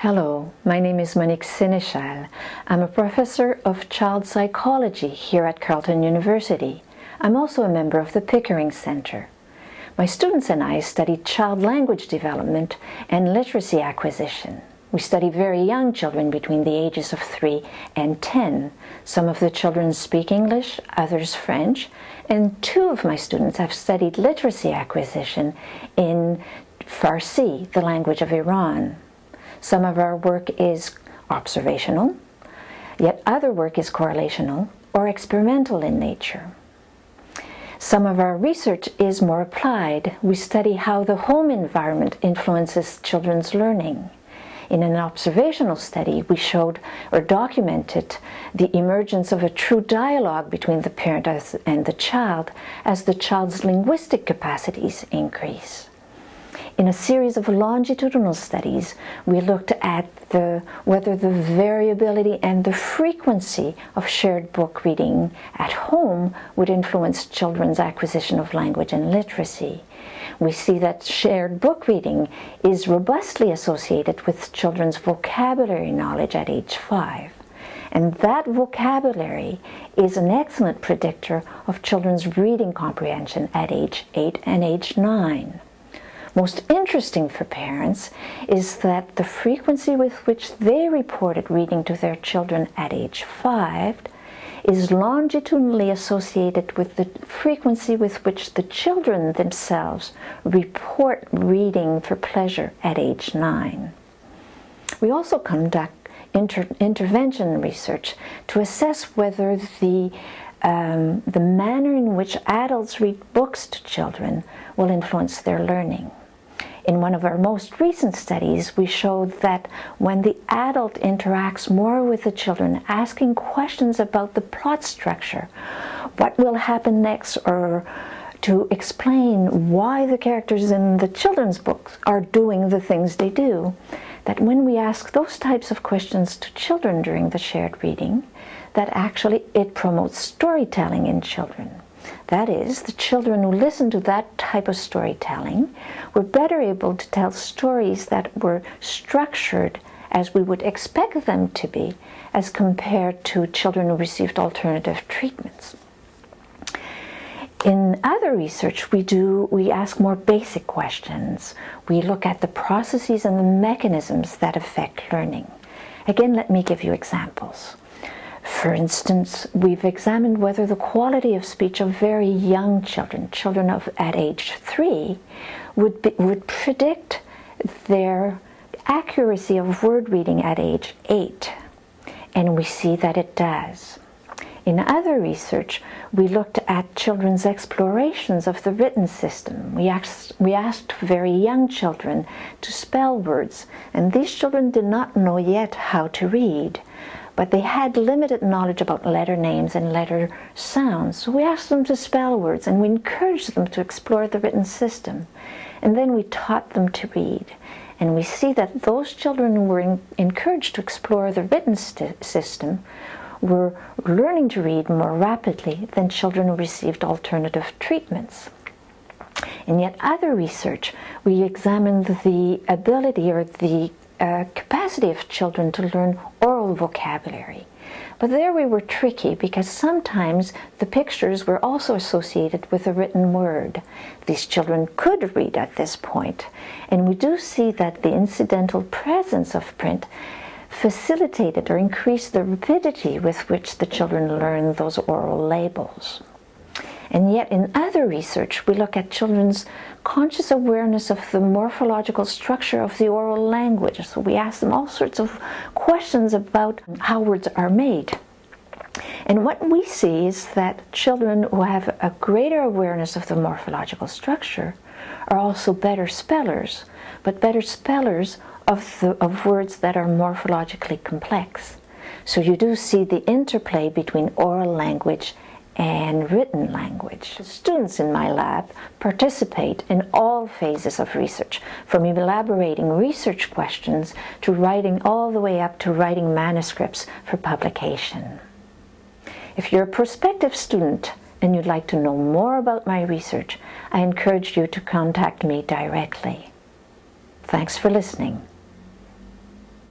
Hello, my name is Monique Sénéchal. I'm a professor of child psychology here at Carleton University. I'm also a member of the Pickering Center. My students and I study child language development and literacy acquisition. We study very young children between the ages of 3 and 10. Some of the children speak English, others French, and 2 of my students have studied literacy acquisition in Farsi, the language of Iran. Some of our work is observational, yet other work is correlational or experimental in nature. Some of our research is more applied. We study how the home environment influences children's learning. In an observational study, we showed or documented the emergence of a true dialogue between the parent and the child as the child's linguistic capacities increase. In a series of longitudinal studies, we looked at whether the variability and the frequency of shared book reading at home would influence children's acquisition of language and literacy. We see that shared book reading is robustly associated with children's vocabulary knowledge at age 5. And that vocabulary is an excellent predictor of children's reading comprehension at age 8 and age 9. Most interesting for parents is that the frequency with which they reported reading to their children at age 5 is longitudinally associated with the frequency with which the children themselves report reading for pleasure at age 9. We also conduct intervention research to assess whether the manner in which adults read books to children will influence their learning. In one of our most recent studies, we showed that when the adult interacts more with the children, asking questions about the plot structure, what will happen next, or to explain why the characters in the children's books are doing the things they do, that when we ask those types of questions to children during the shared reading, that actually it promotes storytelling in children. That is, the children who listen to that type of storytelling were better able to tell stories that were structured as we would expect them to be, as compared to children who received alternative treatments. In other research we ask more basic questions. We look at the processes and the mechanisms that affect learning. Again, let me give you examples. For instance, we've examined whether the quality of speech of very young children at age 3, would predict their accuracy of word reading at age 8. And we see that it does. In other research, we looked at children's explorations of the written system. We asked very young children to spell words, and these children did not know yet how to read. But they had limited knowledge about letter names and letter sounds. So we asked them to spell words, and we encouraged them to explore the written system. And then we taught them to read. And we see that those children who were encouraged to explore the written system were learning to read more rapidly than children who received alternative treatments. In yet other research, we examined the ability or the capacity of children to learn oral vocabulary. But there we were tricky because sometimes the pictures were also associated with a written word. These children could read at this point, and we do see that the incidental presence of print facilitated or increased the rapidity with which the children learned those oral labels. And yet in other research, we look at children's conscious awareness of the morphological structure of the oral language. So we ask them all sorts of questions about how words are made. And what we see is that children who have a greater awareness of the morphological structure are also better spellers, but better spellers of words that are morphologically complex. So you do see the interplay between oral language and written language. The students in my lab participate in all phases of research, from elaborating research questions to writing all the way up to writing manuscripts for publication. If you're a prospective student and you'd like to know more about my research, I encourage you to contact me directly. Thanks for listening.